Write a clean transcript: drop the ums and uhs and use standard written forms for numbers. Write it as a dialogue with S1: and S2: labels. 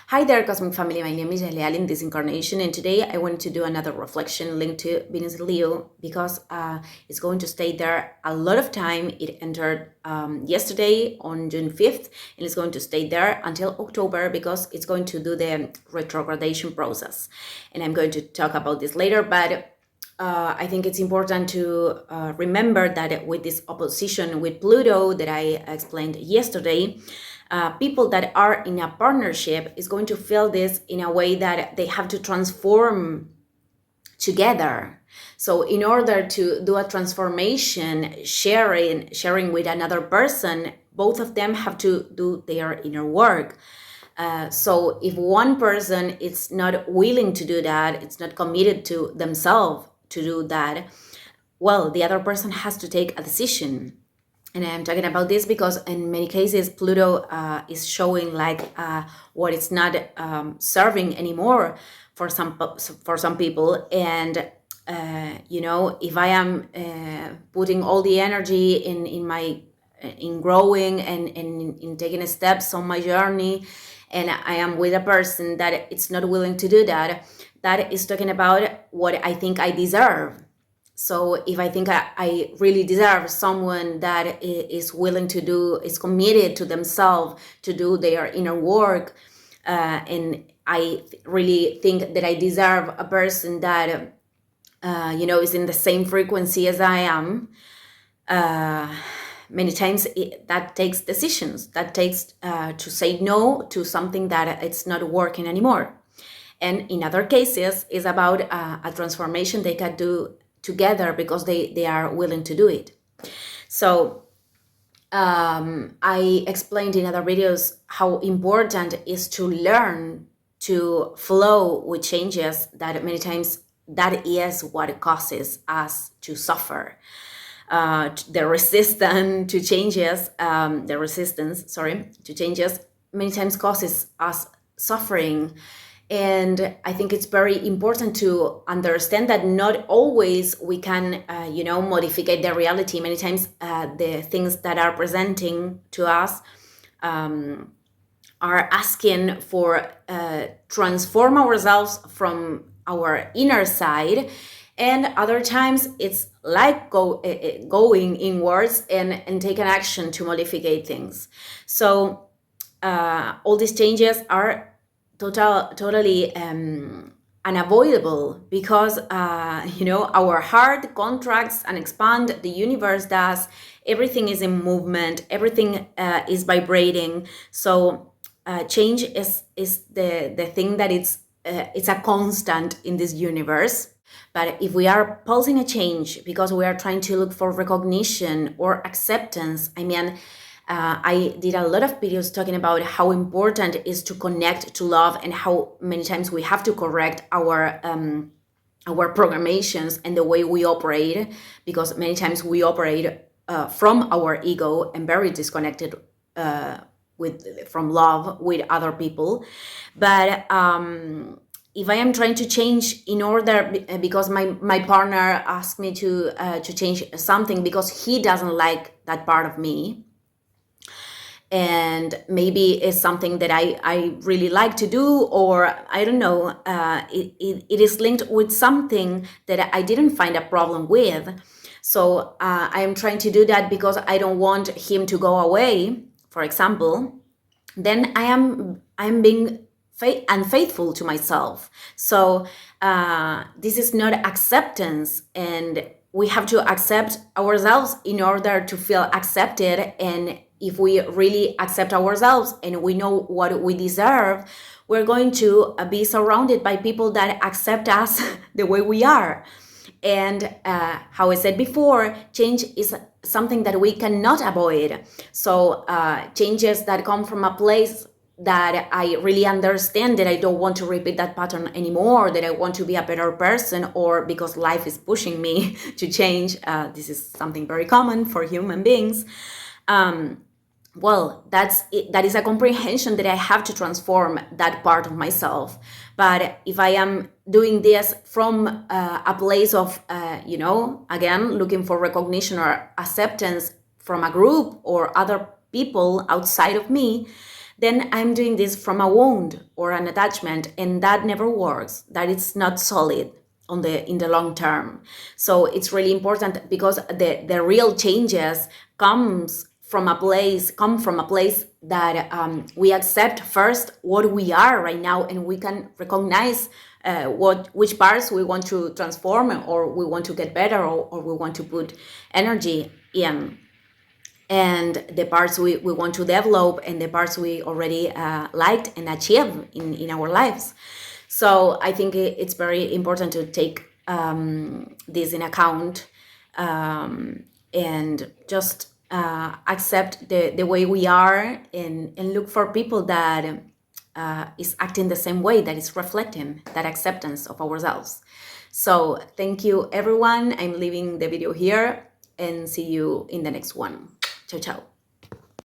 S1: Hi there, Cosmic Family. My name is Leal in this incarnation, and today I wanted to do another reflection linked to Venus in Leo because it's going to stay there a lot of time. It entered yesterday on June 5th, and it's going to stay there until October because it's going to do the retrogradation process. And I'm going to talk about this later, but I think it's important to remember that with this opposition with Pluto that I explained yesterday, people that are in a partnership is going to feel this in a way that they have to transform together. So in order to do a transformation, sharing with another person, both of them have to do their inner work. So if one person is not willing to do that, it's not committed to themselves to do that, well, the other person has to take a decision. And I'm talking about this because in many cases, Pluto is showing like what it's not serving anymore for some people. And if I am putting all the energy in growing and in taking steps on my journey, and I am with a person that it's not willing to do that, that is talking about what I think I deserve. So if I think I really deserve someone that is willing to do, is committed to themselves to do their inner work, and I really think that I deserve a person that, is in the same frequency as I am, many times that takes decisions, that takes to say no to something that it's not working anymore. And in other cases, it's about a transformation they can do together because they are willing to do it. So I explained in other videos how important it is to learn to flow with changes, that many times that is what causes us to suffer. The resistance to changes many times causes us suffering. And I think it's very important to understand that not always we can, modify the reality. Many times the things that are presenting to us are asking for transform ourselves from our inner side. And other times it's like going inwards and take an action to modify things. So all these changes are totally unavoidable because our heart contracts and expand, the universe does, everything is in movement, everything is vibrating. So change is the thing that it's a constant in this universe. But if we are pulsing a change because we are trying to look for recognition or acceptance, I did a lot of videos talking about how important it is to connect to love and how many times we have to correct our programations and the way we operate, because many times we operate from our ego and very disconnected from love with other people. But if I am trying to change in order because my partner asked me to change something because he doesn't like that part of me, and maybe it's something that I really like to do, or I don't know, it is linked with something that I didn't find a problem with. So I am trying to do that because I don't want him to go away, for example. Then I am being unfaithful to myself. So this is not acceptance, and we have to accept ourselves in order to feel accepted. And if we really accept ourselves and we know what we deserve, we're going to be surrounded by people that accept us the way we are. And how I said before, change is something that we cannot avoid. So changes that come from a place that I really understand that I don't want to repeat that pattern anymore, that I want to be a better person, or because life is pushing me to change. This is something very common for human beings. Well, that is a comprehension that I have to transform that part of myself. But if I am doing this from a place of, again, looking for recognition or acceptance from a group or other people outside of me, then I'm doing this from a wound or an attachment, and that never works. That is not solid in the long term. So it's really important, because the real changes come from a place that we accept first what we are right now, and we can recognize which parts we want to transform, or we want to get better, or we want to put energy in, and the parts we want to develop, and the parts we already liked and achieved in our lives. So I think it's very important to take this in account, and just accept the way we are, and look for people that is acting the same way, that is reflecting that acceptance of ourselves. So thank you, everyone. I'm leaving the video here, and see you in the next one. Ciao, ciao.